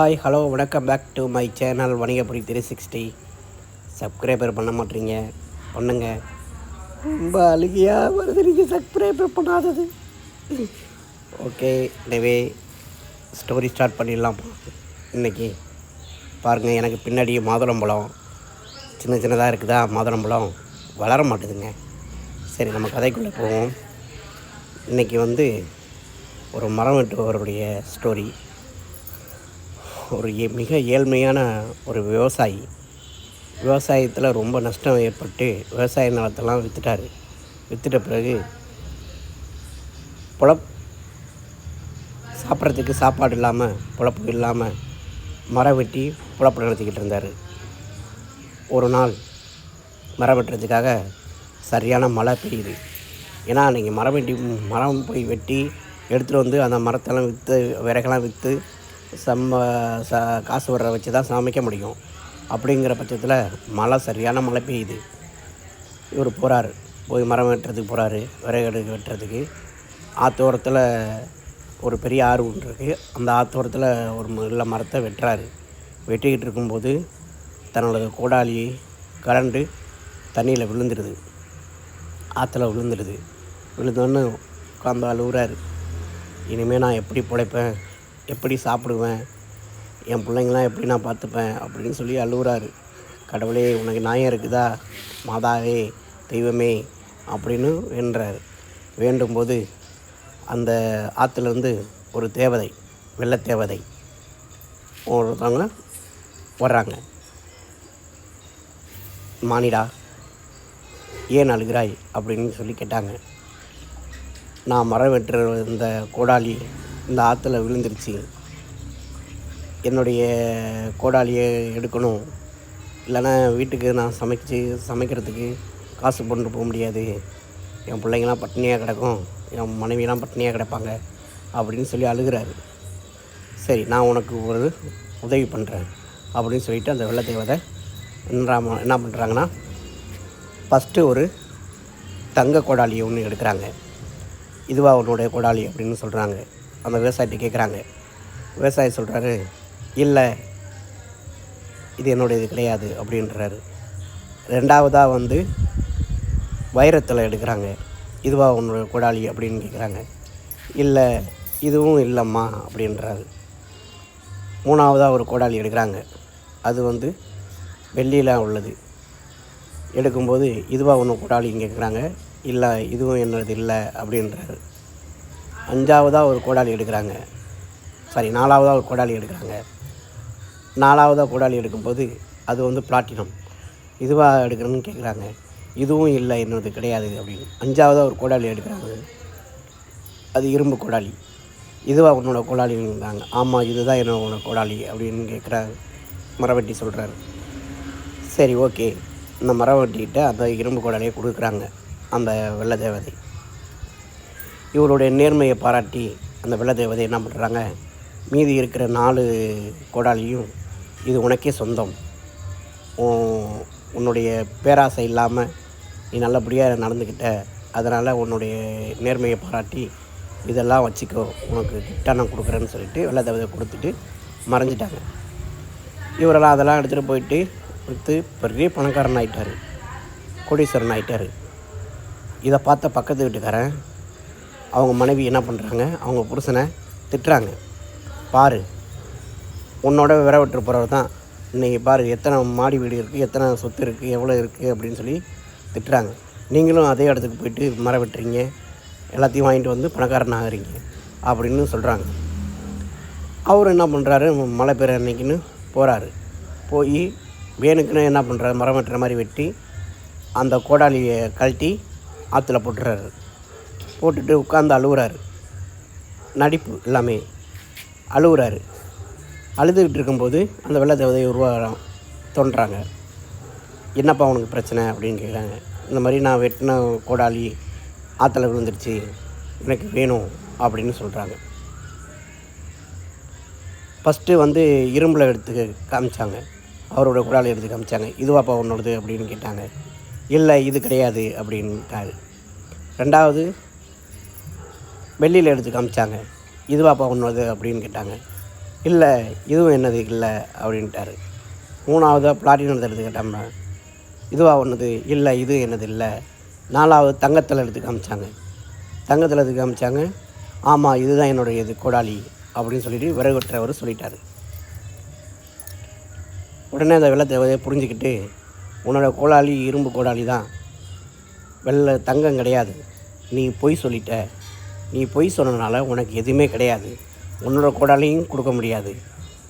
Hi hello வணக்கம் back to my channel Vanigapuri 360. Subscriber பண்ண மாட்டீங்க, பண்ணுங்க. ரொம்ப அழுகையாக வருது நீங்கள் சப்ஸ்கிரைபர் பண்ணாதது. ஓகே, எனவே ஸ்டோரி ஸ்டார்ட் பண்ணிடலாம். இன்றைக்கி பாருங்கள், எனக்கு பின்னாடி மாதுளம்பழம் சின்ன சின்னதாக இருக்குதா. மாதுளம்பழம் வளர மாட்டுதுங்க. சரி, நம்ம கதைக்குள்ளே போவோம். இன்றைக்கி ஒரு மரம் வெட்டுபவருடைய ஸ்டோரி. ஒரு மிக ஏழ்மையான ஒரு விவசாயத்தில் ரொம்ப நஷ்டம் ஏற்பட்டு விவசாய நிலத்தெல்லாம் விற்றுட்ட பிறகு சாப்பிட்றதுக்கு சாப்பாடு இல்லாமல், பொழப்பு இல்லாமல் மரம் வெட்டி பொழப்பு நடத்திக்கிட்டு இருந்தார். ஒரு நாள் மரம் வெட்டுறதுக்காக சரியான மழை பெய்யுது. ஏன்னா அன்றைக்கி மரம் போய் வெட்டி எடுத்துகிட்டு வந்து அந்த மரத்தெல்லாம் விறகெல்லாம் விற்று காசு வர்ற வச்சு தான் சமைக்க முடியும். அப்படிங்கிற பட்சத்தில் சரியான மழை பெய்யுது. இவர் போய் மரம் வெட்டுறதுக்கு போகிறாரு. விறகு வெட்டுறதுக்கு ஆற்றோரத்தில் ஒரு பெரிய ஆறு ஒன்று இருக்குது. அந்த ஆற்றோரத்தில் ஒரு நல்ல மரத்தை வெட்டிக்கிட்டு இருக்கும்போது தன்னோட கோடாலி கரண்டு தண்ணியில் விழுந்துடுது. ஆற்றுல விழுந்தோன்னு உட்காந்து அழுகுறாரு. இனிமேல் நான் எப்படி பிழைப்பேன், எப்படி சாப்பிடுவேன், என் பிள்ளைங்களாம் எப்படி நான் பார்த்துப்பேன் அப்படின்னு சொல்லி அழுகுறாரு. கடவுளே, உனக்கு நியாயம் இருக்குதா, மாதாவே, தெய்வமே அப்படின்னு வேண்டும்போது அந்த ஆற்றுலேருந்து ஒரு தேவதை, வெள்ளை தேவதை ஒருத்தவங்க வர்றாங்க. மானிடா, ஏன் அழுகிறாய் அப்படின்னு சொல்லி கேட்டாங்க. நான் மரம் வெட்டுற இந்த கோடாலி இந்த ஆற்றுல விழுந்துருச்சு. என்னுடைய கோடாலியை எடுக்கணும், இல்லைன்னா வீட்டுக்கு நான் சமைக்கிறதுக்கு காசு கொண்டு போக முடியாது. என் பிள்ளைங்களாம் பட்டினியாக கிடக்கும், என் மனைவியெல்லாம் பட்டினியாக கிடப்பாங்க அப்படின்னு சொல்லி அழுகிறாரு. சரி, நான் உனக்கு ஒரு உதவி பண்ணுறேன் அப்படின்னு சொல்லிவிட்டு அந்த வெள்ளை தேவதை என்ன பண்ணுறாங்கன்னா, ஃபஸ்ட்டு ஒரு தங்க கோடாலியை ஒன்று எடுக்கிறாங்க. இதுவா உன்னுடைய கோடாலி அப்படின்னு சொல்கிறாங்க. அந்த விவசாயிட்ட கேட்குறாங்க. விவசாயி சொல்கிறாரு, இல்லை, இது என்னுடைய கிடையாது அப்படின்றாரு. ரெண்டாவதாக வைரத்தில் எடுக்கிறாங்க. இதுவா உன்னோட கோடாலி அப்படின்னு கேட்குறாங்க. இல்லை, இதுவும் இல்லைம்மா அப்படின்றாரு. மூணாவதாக ஒரு கோடாலி எடுக்கிறாங்க. அது வெள்ளியில் உள்ளது. எடுக்கும்போது இதுவா ஒன்று கோடாலின்னு கேட்குறாங்க. இல்லை, இதுவும் என்னது இல்லை அப்படின்றாரு. அஞ்சாவதாக ஒரு கோடாலி எடுக்கிறாங்க. நாலாவதாக ஒரு கோடாலி எடுக்கிறாங்க. நாலாவதாக கோடாலி எடுக்கும்போது அது பிளாட்டினம். இதுவாக எடுக்கணும்னு கேட்குறாங்க. இதுவும் இல்லை, என்னது கிடையாது அப்படின்னு. அஞ்சாவதாக ஒரு கோடாலி எடுக்கிறாங்க. அது இரும்பு கோடாலி. இதுவாக உன்னோட கோடாலிங்கிறாங்க. ஆமாம், இதுதான் என்னோட கோடாலி அப்படின்னு கேட்குறாரு. மரவெட்டி சொல்கிறாரு. சரி, ஓகே, இந்த மரவெட்டிக்கிட்ட அந்த இரும்பு கோடாலியை கொடுக்குறாங்க அந்த வெள்ளை தேவதை. இவருடைய நேர்மையை பாராட்டி அந்த வெள்ளை தேவதை என்ன பண்ணுறாங்க, மீதி இருக்கிற 4 கோடாலியும் இது உனக்கே சொந்தம், உன்னுடைய பேராசை இல்லாமல் நீ நல்லபடியாக நடந்துக்கிட்ட, அதனால் உன்னுடைய நேர்மையை பாராட்டி இதெல்லாம் வச்சுக்கோ, உனக்கு கிஃப்டாக நான் கொடுக்குறேன்னு சொல்லிட்டு வெள்ளை தேவதை கொடுத்துட்டு மறைஞ்சிட்டாங்க. இவரெல்லாம் அதெல்லாம் எடுத்துகிட்டு போயிட்டு விற்று பெரிய பணக்காரன் ஆகிட்டார், கோடீஸ்வரன் ஆகிட்டார். இதை பார்த்த பக்கத்து வீட்டுக்காரன் அவங்க மனைவி என்ன பண்ணுறாங்க, அவங்க புருஷனை திட்டுறாங்க. பாரு, உன்னோட விரவட்டு போகிறவர் தான் இன்றைக்கி பாரு, எத்தனை மாடி வீடு இருக்குது, எத்தனை சொத்து இருக்குது, எவ்வளோ இருக்குது அப்படின்னு சொல்லி திட்டுறாங்க. நீங்களும் அதே இடத்துக்கு போயிட்டு மரம் வெட்டுறீங்க, எல்லாத்தையும் வாங்கிட்டு பணக்காரன் ஆகிறீங்க அப்படின்னு சொல்கிறாங்க. அவர் என்ன பண்ணுறாரு, மழை பெய்கிற அன்னைக்குன்னு போய் வேணுக்குன்னு என்ன பண்ணுறாரு, மரம் வெட்டுற மாதிரி வெட்டி அந்த கோடாலியை கழட்டி ஆற்றுல போட்டுட்டு உட்காந்து அழுகுறாரு. நடிப்பு எல்லாமே. அழுகுறாரு. அழுதுகிட்டு இருக்கும்போது அந்த வெள்ளை தேவதை தோன்றுறாங்க. என்னப்பா உனக்கு பிரச்சனை அப்படின்னு கேட்குறாங்க. இந்த மாதிரி நான் வெட்டின கோடாலி ஆற்றுல விழுந்துருச்சு, எனக்கு வேணும் அப்படின்னு சொல்கிறாங்க. ஃபஸ்ட்டு இரும்பில் எடுத்து காமிச்சாங்க. அவரோட கோடாலி எடுத்து காமிச்சாங்க. இதுவாப்பா உன்னோடது அப்படின்னு கேட்டாங்க. இல்லை, இது கிடையாது அப்படின்ட்டாரு. ரெண்டாவது வெள்ளியில் எடுத்து காமிச்சாங்க. இதுவாப்பா உன்னோடது அப்படின்னு கேட்டாங்க. இல்லை இதுவும் என்னது இல்லை அப்படின்ட்டாரு. 3ஆவதாக பிளாட்டினம் எடுத்து கேட்டோம்னா இதுவா ஒன்றுது இல்லை இது என்னது இல்லை. 4ஆவது தங்கத்தில் எடுத்து காமிச்சாங்க. தங்கத்தில் எடுத்து காமிச்சாங்க. ஆமாம் இதுதான் என்னுடைய இது கோடாலி அப்படின்னு சொல்லிட்டு விறகு வெட்டுறவர் சொல்லிட்டார். உடனே அந்த வெள்ளத்தை புரிஞ்சுக்கிட்டு உன்னோட கோடாலி இரும்பு கோடாலி தான், தங்கம் கிடையாது, நீ பொய் சொல்லிட்ட, நீ பொய் சொன்னதுனால உனக்கு எதுவுமே கிடையாது, உன்னோட கோடாலியும் கொடுக்க முடியாது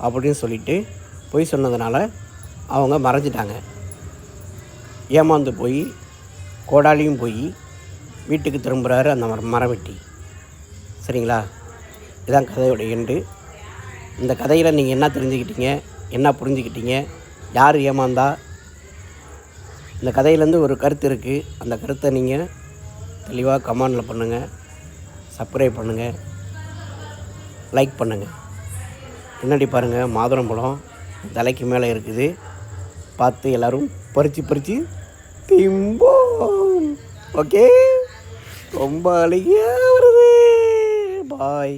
அப்படின்னு சொல்லிவிட்டு பொய் சொன்னதுனால அவங்க மறைஞ்சிட்டாங்க. ஏமாந்து போய் கோடாலியும் போய் வீட்டுக்கு திரும்புகிறாரு அந்த மரம் வெட்டி. சரிங்களா? இதுதான் கதையோட எண்டு. இந்த கதையில் நீங்கள் என்ன தெரிஞ்சுக்கிட்டீங்க, என்ன புரிஞ்சுக்கிட்டீங்க, யார் ஏமாந்தா? இந்த கதையிலேருந்து ஒரு கருத்து இருக்குது. அந்த கருத்தை நீங்கள் தெளிவாக கமெண்டில் பண்ணுங்கள், சப்ஸ்கிரைப் பண்ணுங்கள், லைக் பண்ணுங்கள். பின்னாடி பாருங்கள் மாதுளம்பழம் தலைக்கு மேலே இருக்குது. பார்த்து எல்லோரும் பறித்து திம்போம். ஓகே, ரொம்ப அழகியாக வருது. பாய்.